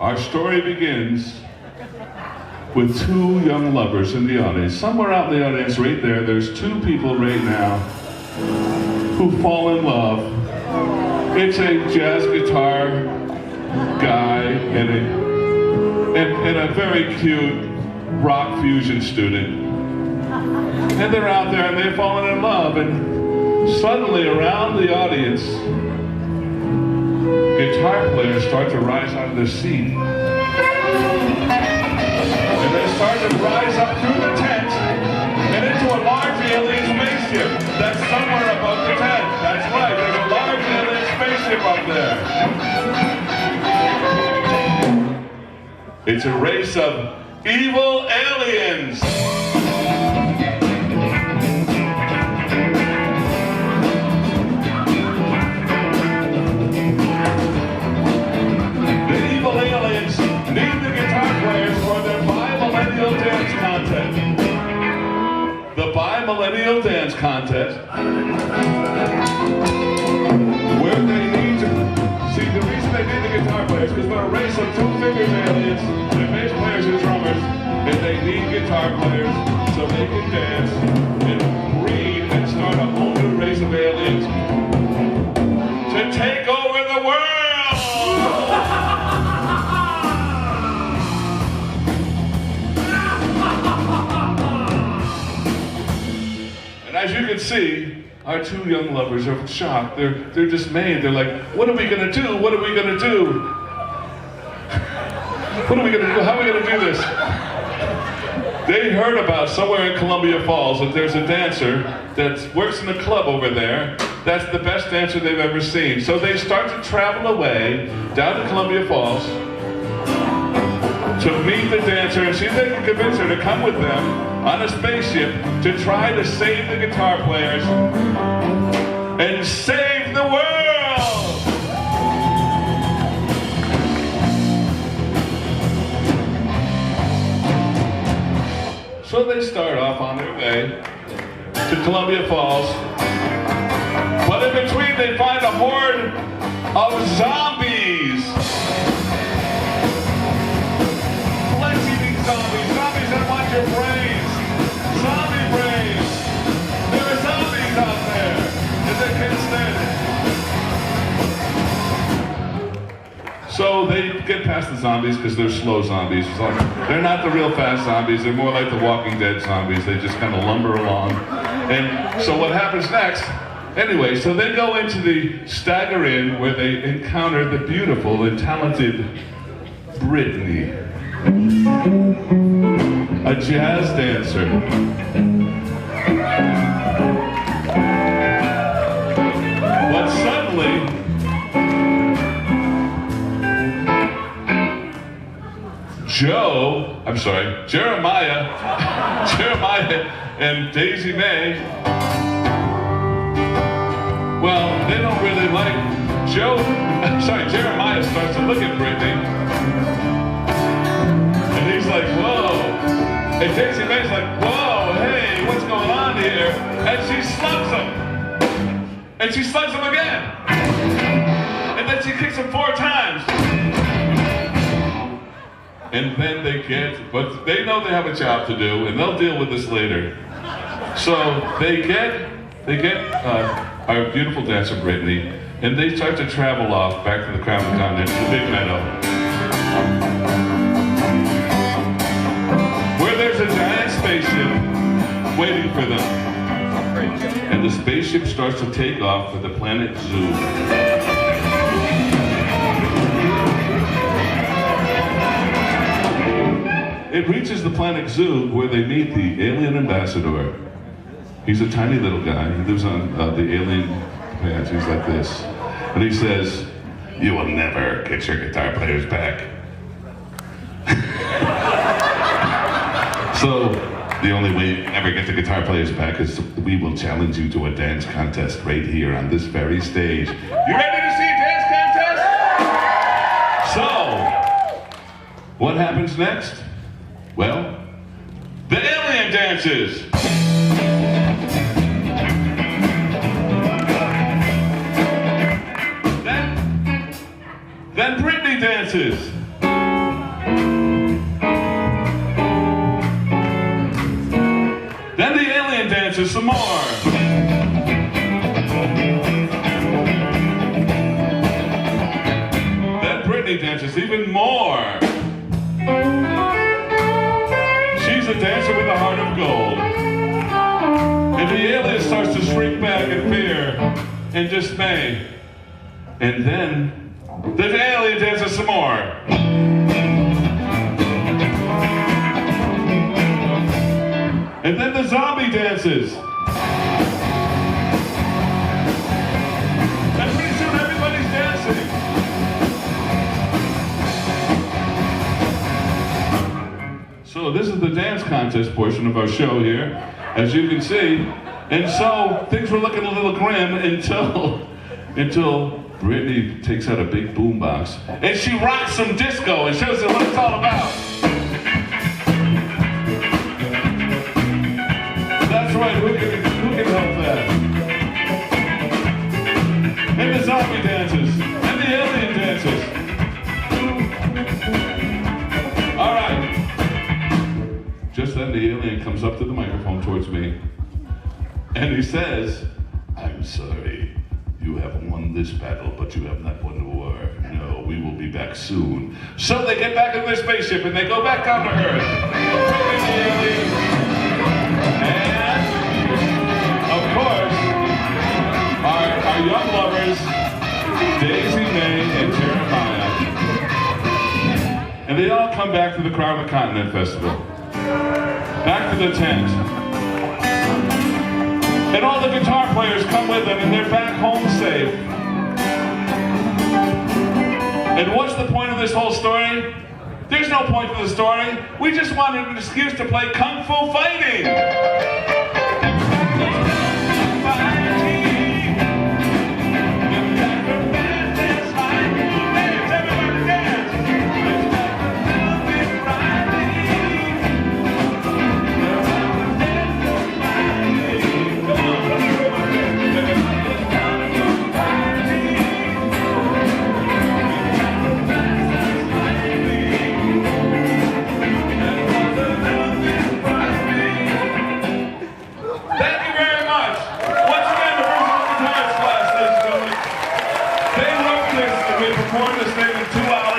Our story begins with two young lovers in the audience. Somewhere out in the audience, right there, there's two people right now who fall in love. It's a jazz guitar guy and a very cute rock fusion student. And they're out there and they've fallen in love, and suddenly around the audience, guitar players start to rise out of their seat. And they start to rise up through the tent and into a large alien spaceship that's somewhere above the tent. That's right, there's a large alien spaceship up there. It's a race of evil aliens. The bi-millennial dance contest, where they need to see the reason they need the guitar players is they're a race of two-fingers aliens, and bass players and drummers, and they need guitar players so they can dance and breed and start a whole new race of aliens to take over the world. As you can see, our two young lovers are shocked. They're dismayed. They're like, what are we gonna do? What are we gonna do? What are we gonna do? How are we gonna do this? They heard about somewhere in Columbia Falls that there's a dancer that works in a club over there. That's the best dancer they've ever seen. So they start to travel away down to Columbia Falls to meet the dancer and see if they can convince her to come with them on a spaceship to try to save the guitar players and save the world! So they start off on their way to Columbia Falls, but in between they find a horde of zombies. Zombies that want your brains. Zombie brains. There are zombies out there, and they can't stand it. So they get past the zombies because they're slow zombies. They're not the real fast zombies. They're more like the Walking Dead zombies. They just kind of lumber along. And so what happens next? Anyway, so they go into the Stagger Inn where they encounter the beautiful and talented Brittany, a jazz dancer. But suddenly, Jeremiah and Daisy May, well, they don't really like Jeremiah starts to look at Brittany. And he's like, whoa. And Daisy May's like, whoa, hey, what's going on here? And she slugs him. And she slugs him again. And then she kicks him 4 times. And then but they know they have a job to do, and they'll deal with this later. So they get our beautiful dancer Brittany, and they start to travel off back to the Crown of the Continent, to the Big Meadow, where there's a giant spaceship waiting for them. And the spaceship starts to take off for the planet Zoo. It reaches the planet Zoo where they meet the alien ambassador. He's a tiny little guy. He lives on the alien planet. He's like this. And he says, "You will never get your guitar players back." So the only way you ever get the guitar players back is we will challenge you to a dance contest right here on this very stage. You ready to see a dance contest? So, what happens next? Well, the alien dances. Then Brittany dances. some more. Then Brittany dances even more. She's a dancer with a heart of gold. And the alien starts to shrink back in fear and dismay. And then the alien dances some more. And then the zombie dances. And pretty soon everybody's dancing. So this is the dance contest portion of our show here, as you can see. And so things were looking a little grim until Brittany takes out a big boombox and she rocks some disco and shows us what it's all about. That's right, who can help that? And the zombie dances, and the alien dances. All right. Just then the alien comes up to the microphone towards me, and he says, "I'm sorry, you have won this battle, but you have not won the war. No, we will be back soon." So they get back in their spaceship and they go back down to Earth. And, of course, our young lovers, Daisy May and Jeremiah. And they all come back to the Crown of the Continent Festival. Back to the tent. And all the guitar players come with them and they're back home safe. And what's the point of this whole story? There's no point to the story. We just wanted an excuse to play Kung Fu Fighting. Performed this thing in 2 hours.